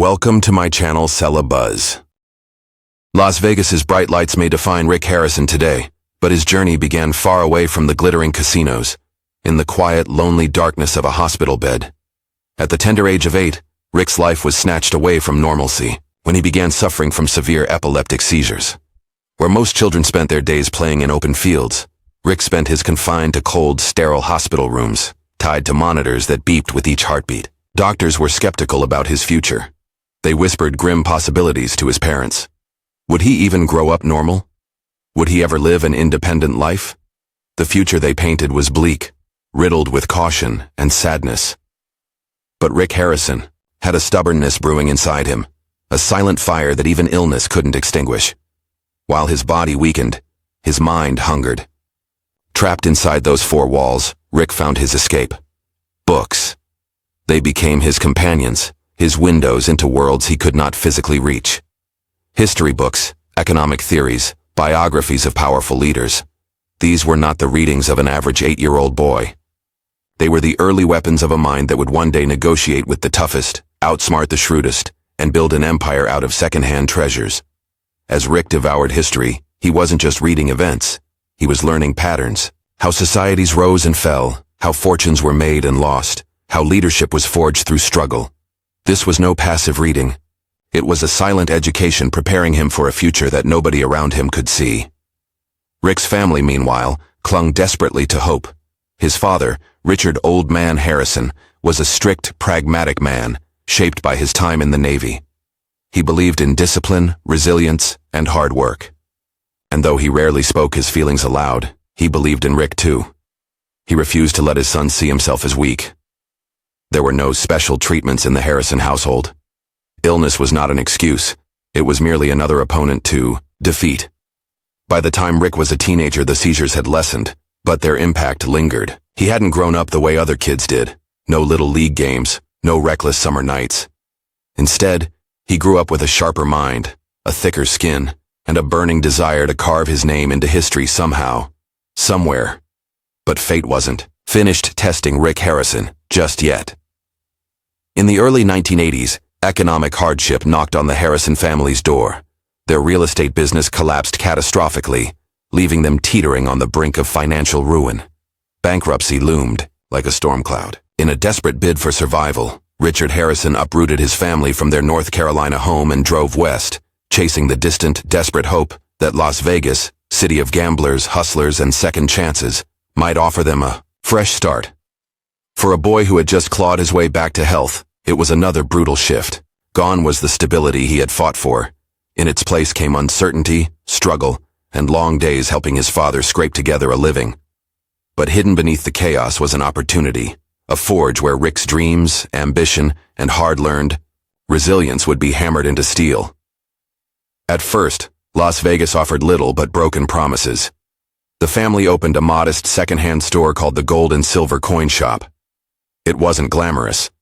Welcome to my channel, Sell Buzz. Las Vegas's bright lights may define Rick Harrison today, but his journey began far away from the glittering casinos, in the quiet, lonely darkness of a hospital bed. At the tender age of 8, Rick's life was snatched away from normalcy when he began suffering from severe epileptic seizures. Where most children spent their days playing in open fields, Rick spent his confined to cold, sterile hospital rooms, tied to monitors that beeped with each heartbeat. Doctors were skeptical about his future. They whispered grim possibilities to his parents. Would he even grow up normal? Would he ever live an independent life? The future they painted was bleak, riddled with caution and sadness. But Rick Harrison had a stubbornness brewing inside him, a silent fire that even illness couldn't extinguish. While his body weakened, his mind hungered. Trapped inside those four walls, Rick found his escape. Books. They became his companions, his windows into worlds he could not physically reach. History books, economic theories, biographies of powerful leaders. These were not the readings of an average 8-year-old boy. They were the early weapons of a mind that would one day negotiate with the toughest, outsmart the shrewdest, and build an empire out of second-hand treasures. As Rick devoured history, he wasn't just reading events. He was learning patterns, how societies rose and fell, how fortunes were made and lost, how leadership was forged through struggle. This was no passive reading. It was a silent education preparing him for a future that nobody around him could see. Rick's family, meanwhile, clung desperately to hope. His father, Richard Old Man Harrison, was a strict, pragmatic man, shaped by his time in the Navy. He believed in discipline, resilience, and hard work. And though he rarely spoke his feelings aloud, he believed in Rick too. He refused to let his son see himself as weak. There were no special treatments in the Harrison household. Illness was not an excuse. It was merely another opponent to defeat. By the time Rick was a teenager, the seizures had lessened, but their impact lingered. He hadn't grown up the way other kids did. No little league games, no reckless summer nights. Instead, he grew up with a sharper mind, a thicker skin, and a burning desire to carve his name into history somehow, somewhere. But fate wasn't finished testing Rick Harrison just yet. In the early 1980s, economic hardship knocked on the Harrison family's door. Their real estate business collapsed catastrophically, leaving them teetering on the brink of financial ruin. Bankruptcy loomed like a storm cloud. In a desperate bid for survival, Richard Harrison uprooted his family from their North Carolina home and drove west, chasing the distant, desperate hope that Las Vegas, city of gamblers, hustlers, and second chances, might offer them a fresh start. For a boy who had just clawed his way back to health, it was another brutal shift. Gone was the stability he had fought for. In its place came uncertainty, struggle, and long days helping his father scrape together a living. But hidden beneath the chaos was an opportunity, a forge where Rick's dreams, ambition, and hard-learned resilience would be hammered into steel. At first, Las Vegas offered little but broken promises. The family opened a modest second-hand store called the Gold and Silver Coin Shop. It wasn't glamorous.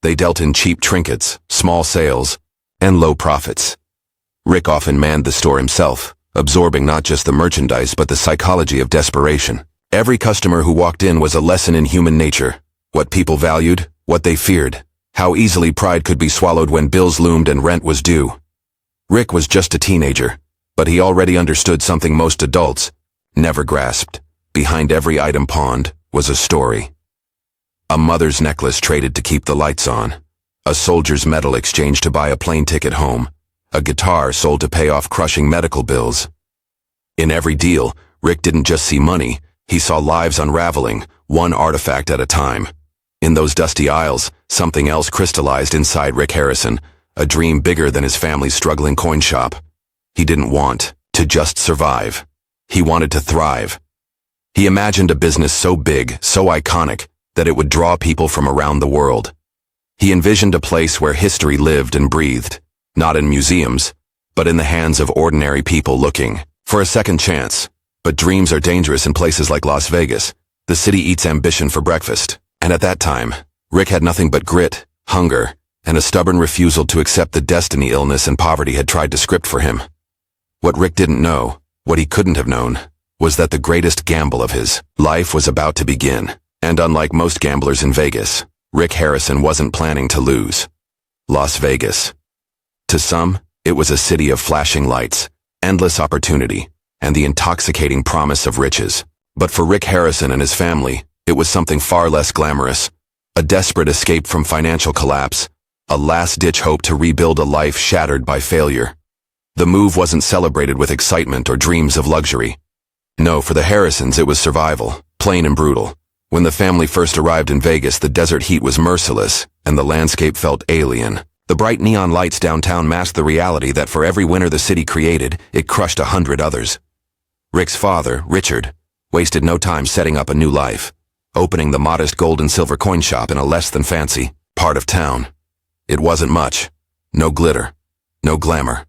They dealt in cheap trinkets, small sales, and low profits. Rick often manned the store himself, absorbing not just the merchandise but the psychology of desperation. Every customer who walked in was a lesson in human nature, what people valued, what they feared, how easily pride could be swallowed when bills loomed and rent was due. Rick was just a teenager, but he already understood something most adults never grasped. Behind every item pawned was a story. A mother's necklace traded to keep the lights on, a soldier's medal exchanged to buy a plane ticket home, a guitar sold to pay off crushing medical bills. In every deal, Rick didn't just see money, he saw lives unraveling, one artifact at a time. In those dusty aisles, something else crystallized inside Rick Harrison, a dream bigger than his family's struggling coin shop. He didn't want to just survive. He wanted to thrive. He imagined a business so big, so iconic, that it would draw people from around the world. He envisioned a place where history lived and breathed, not in museums, but in the hands of ordinary people looking for a second chance. But dreams are dangerous in places like Las Vegas. The city eats ambition for breakfast. And at that time, Rick had nothing but grit, hunger, and a stubborn refusal to accept the destiny illness and poverty had tried to script for him. What Rick didn't know, what he couldn't have known, was that the greatest gamble of his life was about to begin. And unlike most gamblers in Vegas, Rick Harrison wasn't planning to lose. Las Vegas, To some, it was a city of flashing lights, endless opportunity, and the intoxicating promise of riches. But for Rick Harrison and his family, it was something far less glamorous. A desperate escape from financial collapse, a last-ditch hope to rebuild a life shattered by failure. The move wasn't celebrated with excitement or dreams of luxury. No, for the Harrisons it was survival, plain and brutal. When the family first arrived in Vegas, the desert heat was merciless, and the landscape felt alien. The bright neon lights downtown masked the reality that for every winner the city created, it crushed 100 others. Rick's father, Richard, wasted no time setting up a new life, opening the modest gold and silver coin shop in a less-than-fancy part of town. It wasn't much. No glitter. No glamour.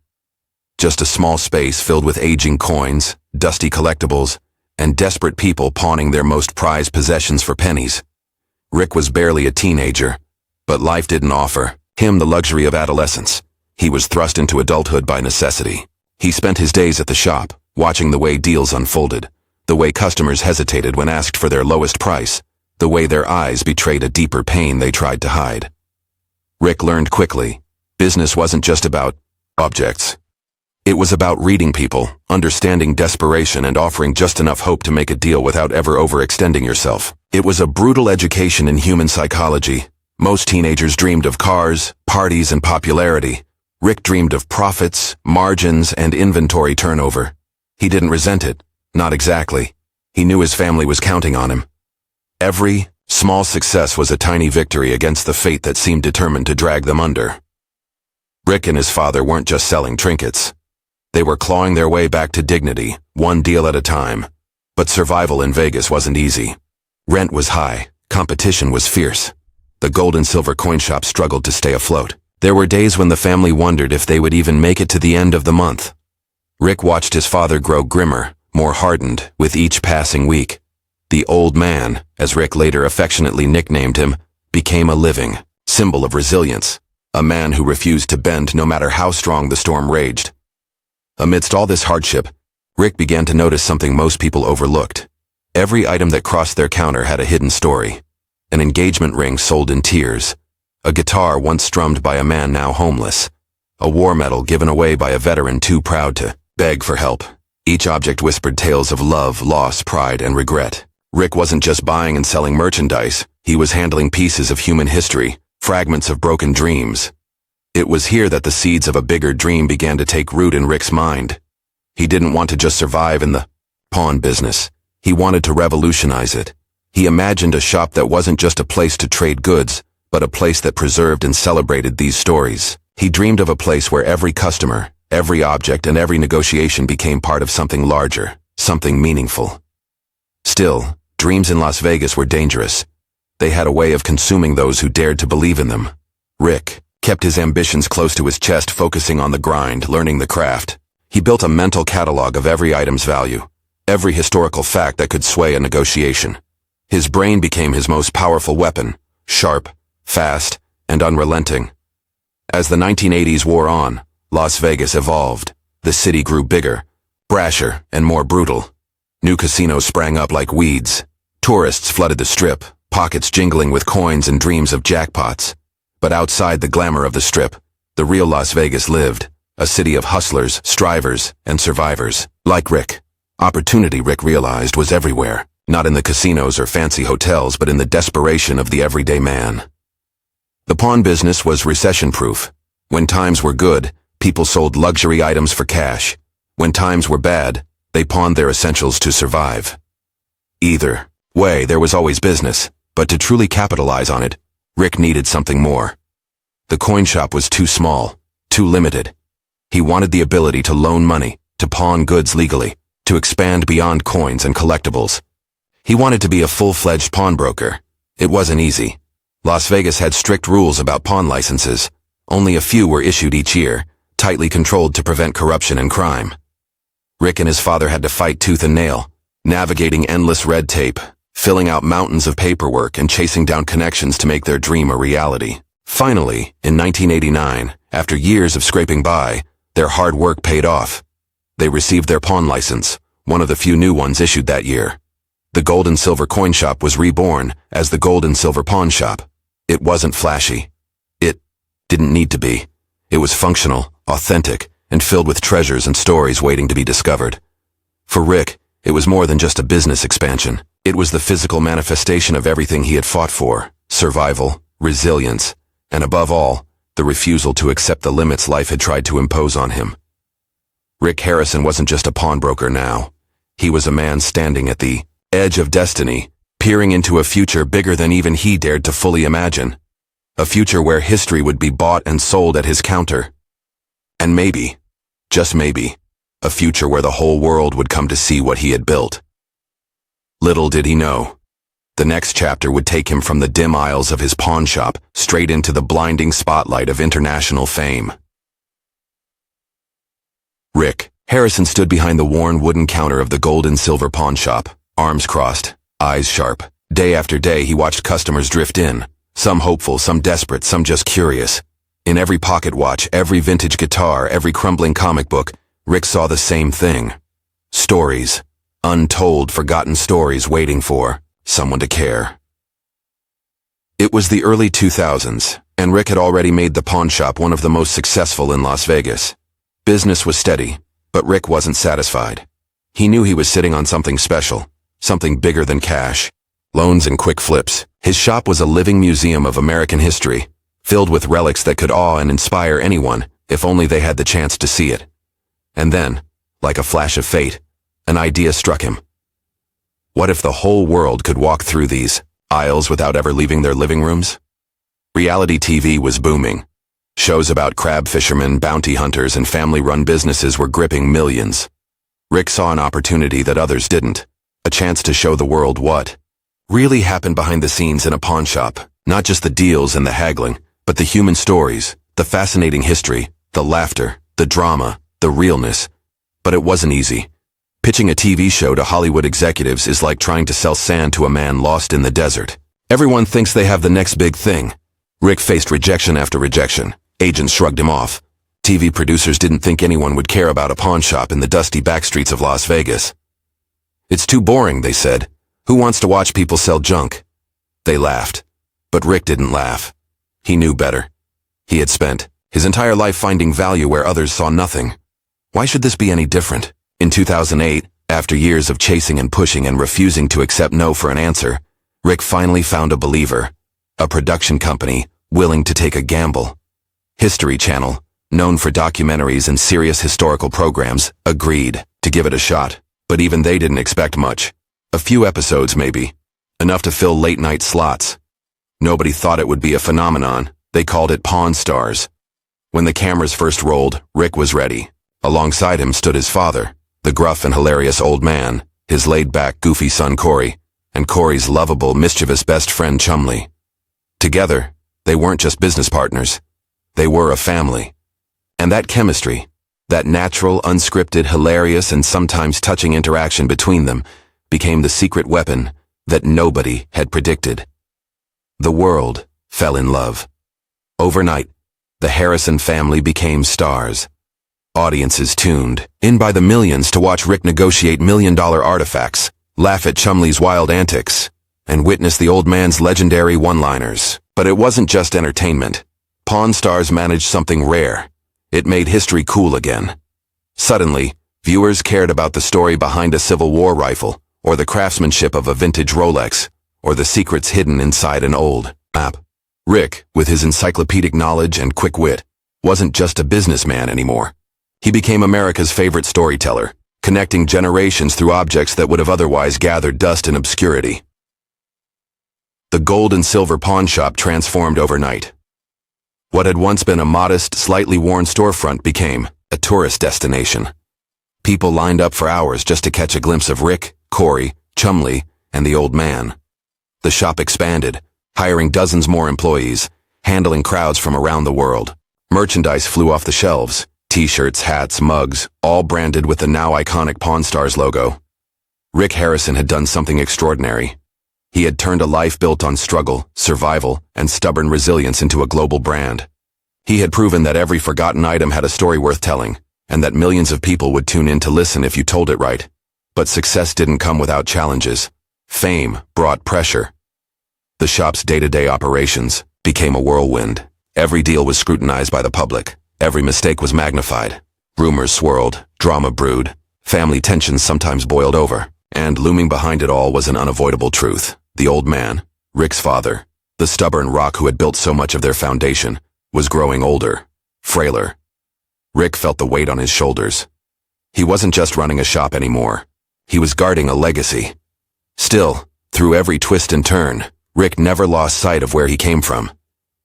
Just a small space filled with aging coins, dusty collectibles, and desperate people pawning their most prized possessions for pennies. Rick was barely a teenager, but life didn't offer him the luxury of adolescence. He was thrust into adulthood by necessity. He spent his days at the shop, watching the way deals unfolded, the way customers hesitated when asked for their lowest price, the way their eyes betrayed a deeper pain they tried to hide. Rick learned quickly, business wasn't just about objects. It was about reading people, understanding desperation, and offering just enough hope to make a deal without ever overextending yourself. It was a brutal education in human psychology. Most teenagers dreamed of cars, parties, and popularity. Rick dreamed of profits, margins, and inventory turnover. He didn't resent it. Not exactly. He knew his family was counting on him. Every small success was a tiny victory against the fate that seemed determined to drag them under. Rick and his father weren't just selling trinkets. They were clawing their way back to dignity, one deal at a time. But survival in Vegas wasn't easy. Rent was high. Competition was fierce. The gold and silver coin shop struggled to stay afloat. There were days when the family wondered if they would even make it to the end of the month. Rick watched his father grow grimmer, more hardened, with each passing week. The old man, as Rick later affectionately nicknamed him, became a living symbol of resilience, a man who refused to bend no matter how strong the storm raged. Amidst all this hardship, Rick began to notice something most people overlooked. Every item that crossed their counter had a hidden story. An engagement ring sold in tears, a guitar once strummed by a man now homeless, a war medal given away by a veteran too proud to beg for help. Each object whispered tales of love, loss, pride, and regret. Rick wasn't just buying and selling merchandise, he was handling pieces of human history, fragments of broken dreams. It was here that the seeds of a bigger dream began to take root in Rick's mind. He didn't want to just survive in the pawn business. He wanted to revolutionize it. He imagined a shop that wasn't just a place to trade goods, but a place that preserved and celebrated these stories. He dreamed of a place where every customer, every object, and every negotiation became part of something larger, something meaningful. Still, dreams in Las Vegas were dangerous. They had a way of consuming those who dared to believe in them. Rick kept his ambitions close to his chest, focusing on the grind, learning the craft. He built a mental catalog of every item's value, every historical fact that could sway a negotiation. His brain became his most powerful weapon, sharp, fast, and unrelenting. As the 1980s wore on, Las Vegas evolved. The city grew bigger, brasher, and more brutal. New casinos sprang up like weeds. Tourists flooded the Strip, pockets jingling with coins and dreams of jackpots. But outside the glamour of the Strip, the real Las Vegas lived, a city of hustlers, strivers, and survivors. Like Rick, opportunity, Rick realized, was everywhere. Not in the casinos or fancy hotels, but in the desperation of the everyday man. The pawn business was recession-proof. When times were good, people sold luxury items for cash. When times were bad, they pawned their essentials to survive. Either way, there was always business, but to truly capitalize on it, Rick needed something more. The coin shop was too small, too limited. He wanted the ability to loan money, to pawn goods legally, to expand beyond coins and collectibles. He wanted to be a full-fledged pawnbroker. It wasn't easy. Las Vegas had strict rules about pawn licenses. Only a few were issued each year, tightly controlled to prevent corruption and crime. Rick and his father had to fight tooth and nail, navigating endless red tape, filling out mountains of paperwork, and chasing down connections to make their dream a reality. Finally, in 1989, after years of scraping by, their hard work paid off. They received their pawn license, one of the few new ones issued that year. The gold and silver coin shop was reborn as the gold and silver pawn shop. It wasn't flashy. It didn't need to be. It was functional, authentic, and filled with treasures and stories waiting to be discovered. For Rick, it was more than just a business expansion. It was the physical manifestation of everything he had fought for: survival, resilience, and above all, the refusal to accept the limits life had tried to impose on him. Rick Harrison wasn't just a pawnbroker now. He was a man standing at the edge of destiny, peering into a future bigger than even he dared to fully imagine. A future where history would be bought and sold at his counter. And maybe, just maybe, a future where the whole world would come to see what he had built. Little did he know, the next chapter would take him from the dim aisles of his pawn shop straight into the blinding spotlight of international fame. Rick Harrison stood behind the worn wooden counter of the gold and silver pawn shop, arms crossed, eyes sharp. Day after day he watched customers drift in, some hopeful, some desperate, some just curious. In every pocket watch, every vintage guitar, every crumbling comic book, Rick saw the same thing. Stories. Untold, forgotten stories waiting for someone to care. It was the early 2000s, and Rick had already made the pawn shop one of the most successful in Las Vegas. Business was steady, but Rick wasn't satisfied. He knew he was sitting on something special, something bigger than cash, loans and quick flips. His shop was a living museum of American history, filled with relics that could awe and inspire anyone if only they had the chance to see it. And then, like a flash of fate, an idea struck him. What if the whole world could walk through these aisles without ever leaving their living rooms? Reality TV was booming. Shows about crab fishermen, bounty hunters, and family-run businesses were gripping millions. Rick saw an opportunity that others didn't, a chance to show the world what really happened behind the scenes in a pawn shop, not just the deals and the haggling, but the human stories, the fascinating history, the laughter, the drama, the realness. But it wasn't easy. Pitching a TV show to Hollywood executives is like trying to sell sand to a man lost in the desert. Everyone thinks they have the next big thing. Rick faced rejection after rejection. Agents shrugged him off. TV producers didn't think anyone would care about a pawn shop in the dusty backstreets of Las Vegas. It's too boring, they said. Who wants to watch people sell junk? They laughed. But Rick didn't laugh. He knew better. He had spent his entire life finding value where others saw nothing. Why should this be any different? In 2008, after years of chasing and pushing and refusing to accept no for an answer, Rick finally found a believer, a production company willing to take a gamble. History Channel, known for documentaries and serious historical programs, agreed to give it a shot. But even they didn't expect much. A few episodes maybe, enough to fill late-night slots. Nobody thought it would be a phenomenon. They called it Pawn Stars. When the cameras first rolled, Rick was ready. Alongside him stood his father, the gruff and hilarious old man, his laid-back, goofy son Corey, and Corey's lovable, mischievous best friend Chumley. Together, they weren't just business partners. They were a family. And that chemistry, that natural, unscripted, hilarious, and sometimes touching interaction between them became the secret weapon that nobody had predicted. The world fell in love. Overnight, the Harrison family became stars. Audiences tuned in by the millions to watch Rick negotiate million-dollar artifacts, laugh at Chumley's wild antics, and witness the old man's legendary one-liners. But it wasn't just entertainment. Pawn Stars managed something rare. It made history cool again. Suddenly, viewers cared about the story behind a Civil War rifle, or the craftsmanship of a vintage Rolex, or the secrets hidden inside an old map. Rick, with his encyclopedic knowledge and quick wit, wasn't just a businessman anymore. He became America's favorite storyteller, connecting generations through objects that would have otherwise gathered dust and obscurity. The gold and silver pawn shop transformed overnight. What had once been a modest, slightly worn storefront became a tourist destination. People lined up for hours just to catch a glimpse of Rick, Corey, Chumley, and the old man. The shop expanded, hiring dozens more employees, handling crowds from around the world. Merchandise flew off the shelves. T-shirts, hats, mugs, all branded with the now iconic Pawn Stars logo. Rick Harrison had done something extraordinary. He had turned a life built on struggle, survival, and stubborn resilience into a global brand. He had proven that every forgotten item had a story worth telling, and that millions of people would tune in to listen if you told it right. But success didn't come without challenges. Fame brought pressure. The shop's day-to-day operations became a whirlwind. Every deal was scrutinized by the public. Every mistake was magnified. Rumors swirled, drama brewed, family tensions sometimes boiled over, and looming behind it all was an unavoidable truth. The old man, Rick's father, the stubborn rock who had built so much of their foundation, was growing older, frailer. Rick felt the weight on his shoulders. He wasn't just running a shop anymore. He was guarding a legacy. Still, through every twist and turn, Rick never lost sight of where he came from.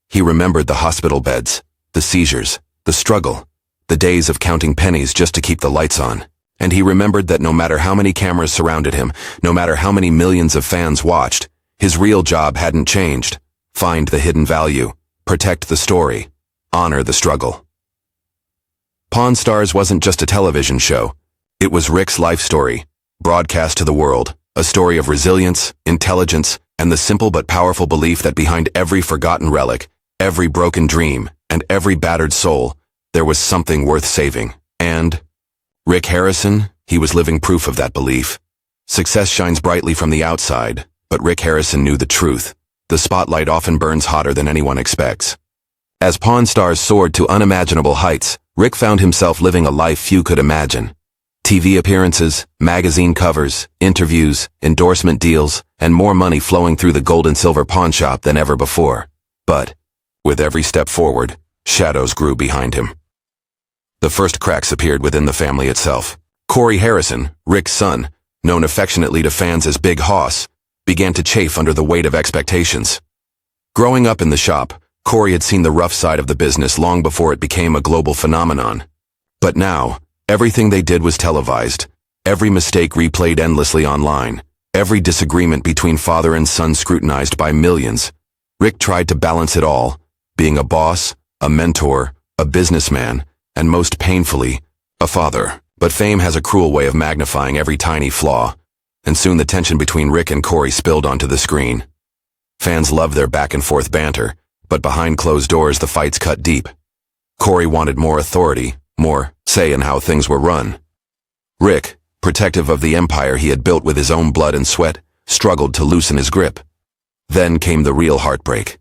He remembered the hospital beds, the seizures, the struggle, the days of counting pennies just to keep the lights on. And he remembered that no matter how many cameras surrounded him, no matter how many millions of fans watched, his real job hadn't changed. Find the hidden value, protect the story, honor the struggle. Pawn Stars wasn't just a television show. It was Rick's life story, broadcast to the world, a story of resilience, intelligence, and the simple but powerful belief that behind every forgotten relic, every broken dream, and every battered soul, there was something worth saving. And Rick Harrison, he was living proof of that belief. Success shines brightly from the outside, but Rick Harrison knew the truth. The spotlight often burns hotter than anyone expects. As Pawn Stars soared to unimaginable heights, Rick found himself living a life few could imagine. TV appearances, magazine covers, interviews, endorsement deals, and more money flowing through the gold and silver pawn shop than ever before. But, with every step forward, shadows grew behind him. The first cracks appeared within the family itself. Corey Harrison, Rick's son, known affectionately to fans as Big Hoss, began to chafe under the weight of expectations. Growing up in the shop, Corey had seen the rough side of the business long before it became a global phenomenon. But now, everything they did was televised, every mistake replayed endlessly online, every disagreement between father and son scrutinized by millions. Rick tried to balance it all, being a boss, a mentor, a businessman, and most painfully, a father. But fame has a cruel way of magnifying every tiny flaw, and soon the tension between Rick and Corey spilled onto the screen. Fans loved their back-and-forth banter, but behind closed doors the fights cut deep. Corey wanted more authority, more say in how things were run. Rick, protective of the empire he had built with his own blood and sweat, struggled to loosen his grip. Then came the real heartbreak.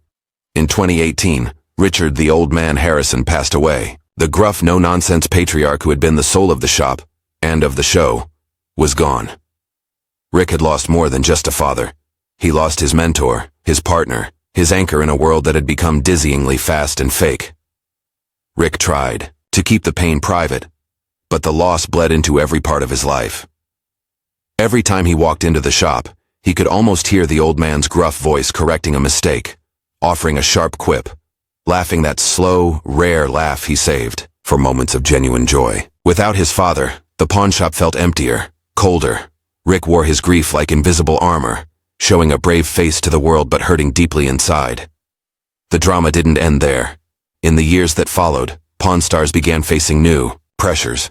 In 2018, Richard the Old Man Harrison passed away. The gruff, no-nonsense patriarch who had been the soul of the shop, and of the show, was gone. Rick had lost more than just a father. He lost his mentor, his partner, his anchor in a world that had become dizzyingly fast and fake. Rick tried to keep the pain private, but the loss bled into every part of his life. Every time he walked into the shop, he could almost hear the old man's gruff voice correcting a mistake, offering a sharp quip, laughing that slow, rare laugh he saved for moments of genuine joy. Without his father, the pawn shop felt emptier, colder. Rick wore his grief like invisible armor, showing a brave face to the world but hurting deeply inside. The drama didn't end there. In the years that followed, Pawn Stars began facing new pressures.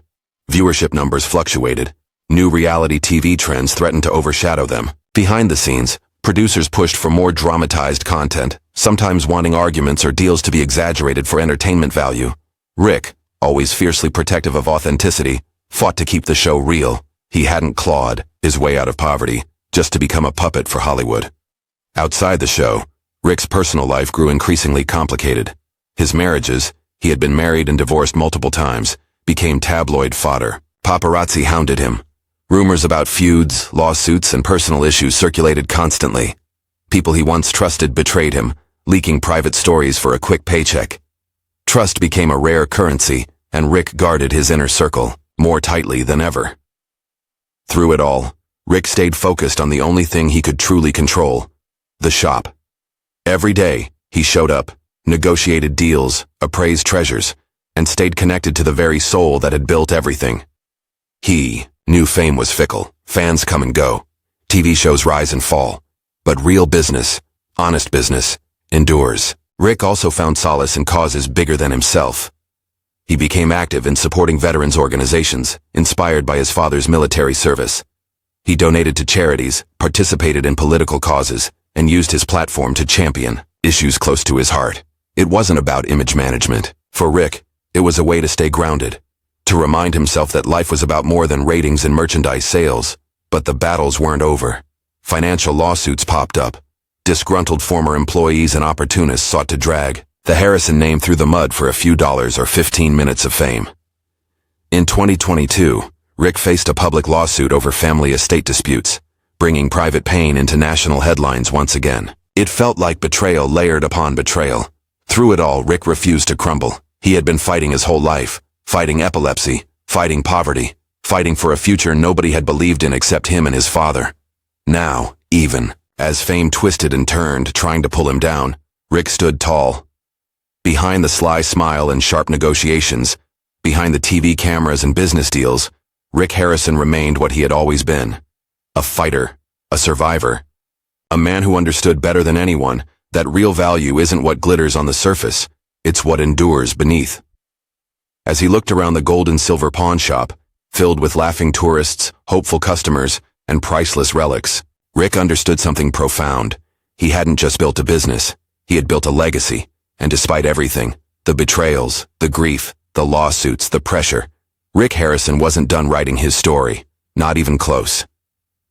Viewership numbers fluctuated. New reality TV trends threatened to overshadow them. Behind the scenes, producers pushed for more dramatized content, sometimes wanting arguments or deals to be exaggerated for entertainment value. Rick, always fiercely protective of authenticity, fought to keep the show real. He hadn't clawed his way out of poverty just to become a puppet for Hollywood. Outside the show, Rick's personal life grew increasingly complicated. His marriages, he had been married and divorced multiple times, became tabloid fodder. Paparazzi hounded him. Rumors about feuds, lawsuits, and personal issues circulated constantly. People he once trusted betrayed him, leaking private stories for a quick paycheck. Trust became a rare currency, and Rick guarded his inner circle more tightly than ever. Through it all, Rick stayed focused on the only thing he could truly control: the shop. Every day, he showed up, negotiated deals, appraised treasures, and stayed connected to the very soul that had built everything. He knew fame was fickle. Fans come and go. TV shows rise and fall. But real business, honest business, endures. Rick also found solace in causes bigger than himself. He became active in supporting veterans organizations, inspired by his father's military service. He donated to charities, participated in political causes, and used his platform to champion issues close to his heart. It wasn't about image management. For Rick, it was a way to stay grounded, to remind himself that life was about more than ratings and merchandise sales. But the battles weren't over. Financial lawsuits popped up. Disgruntled former employees and opportunists sought to drag The Harrison name through the mud for a few dollars or 15 minutes of fame. In 2022, Rick faced a public lawsuit over family estate disputes, bringing private pain into national headlines once again. It felt like betrayal layered upon betrayal. Through it all, Rick refused to crumble. He had been fighting his whole life, fighting epilepsy, fighting poverty, fighting for a future nobody had believed in except him and his father. Now, even as fame twisted and turned, trying to pull him down, Rick stood tall. Behind the sly smile and sharp negotiations, behind the TV cameras and business deals, Rick Harrison remained what he had always been. A fighter, a survivor, a man who understood better than anyone that real value isn't what glitters on the surface, it's what endures beneath. As he looked around the gold and silver pawn shop, filled with laughing tourists, hopeful customers, and priceless relics, Rick understood something profound. He hadn't just built a business, he had built a legacy, and despite everything, the betrayals, the grief, the lawsuits, the pressure, Rick Harrison wasn't done writing his story, not even close.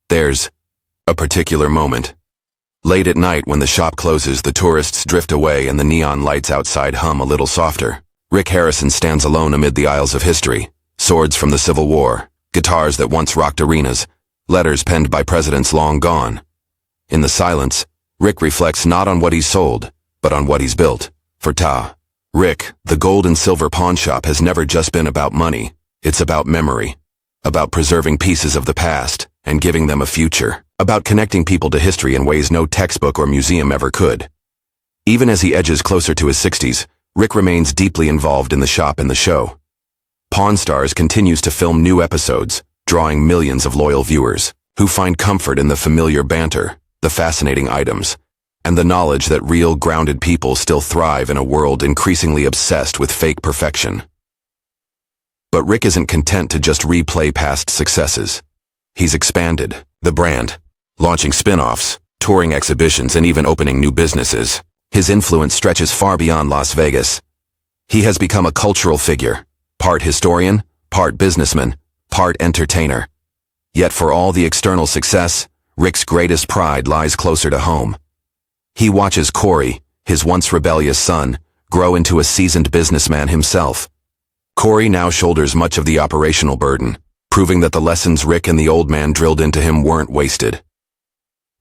There's a particular moment. Late at night when the shop closes, the tourists drift away and the neon lights outside hum a little softer. Rick Harrison stands alone amid the aisles of history, swords from the Civil War, guitars that once rocked arenas, letters penned by presidents long gone. In the silence, Rick reflects not on what he's sold, but on what he's built. For Rick, the gold and silver pawn shop has never just been about money. It's about memory, about preserving pieces of the past and giving them a future, about connecting people to history in ways no textbook or museum ever could. Even as he edges closer to his 60s, Rick remains deeply involved in the shop and the show. Pawn Stars continues to film new episodes, drawing millions of loyal viewers who find comfort in the familiar banter, the fascinating items, and the knowledge that real, grounded people still thrive in a world increasingly obsessed with fake perfection. But Rick isn't content to just replay past successes. He's expanded the brand, launching spin-offs, touring exhibitions, and even opening new businesses. His influence stretches far beyond Las Vegas. He has become a cultural figure, part historian, part businessman, part entertainer. Yet for all the external success, Rick's greatest pride lies closer to home. He watches Corey, his once rebellious son, grow into a seasoned businessman himself. Corey now shoulders much of the operational burden, proving that the lessons Rick and the old man drilled into him weren't wasted.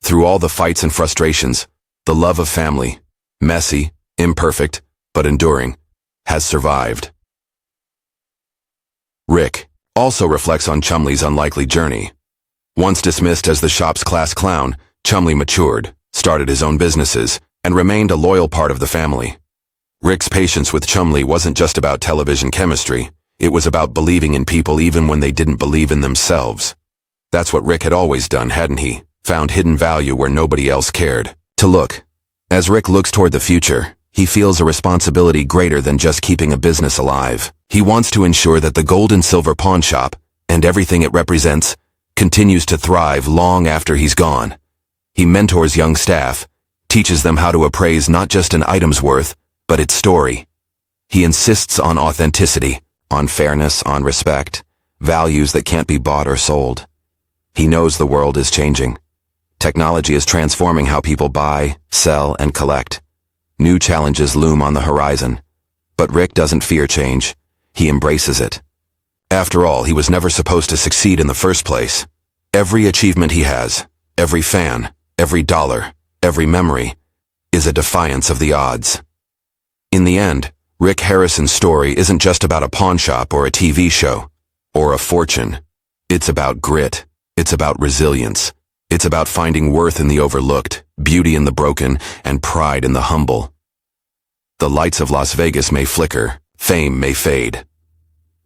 Through all the fights and frustrations, the love of family, messy, imperfect, but enduring, has survived. Rick also reflects on Chumley's unlikely journey. Once dismissed as the shop's class clown, Chumley matured, started his own businesses, and remained a loyal part of the family. Rick's patience with Chumley wasn't just about television chemistry, it was about believing in people even when they didn't believe in themselves. That's what Rick had always done, hadn't he? Found hidden value where nobody else cared to look. As Rick looks toward the future, he feels a responsibility greater than just keeping a business alive. He wants to ensure that the gold and silver pawn shop, and everything it represents, continues to thrive long after he's gone. He mentors young staff, teaches them how to appraise not just an item's worth, but its story. He insists on authenticity, on fairness, on respect, values that can't be bought or sold. He knows the world is changing. Technology is transforming how people buy, sell, and collect. New challenges loom on the horizon. But Rick doesn't fear change. He embraces it. After all, he was never supposed to succeed in the first place. Every achievement he has, every fan, every dollar, every memory, is a defiance of the odds. In the end, Rick Harrison's story isn't just about a pawn shop or a TV show, or a fortune. It's about grit. It's about resilience. It's about finding worth in the overlooked, beauty in the broken, and pride in the humble. The lights of Las Vegas may flicker, fame may fade.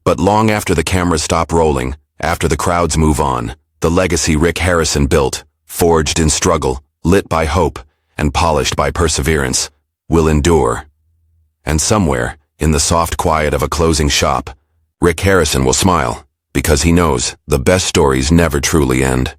But long after the cameras stop rolling, after the crowds move on, the legacy Rick Harrison built, forged in struggle, lit by hope, and polished by perseverance, will endure. And somewhere, in the soft quiet of a closing shop, Rick Harrison will smile, because he knows the best stories never truly end.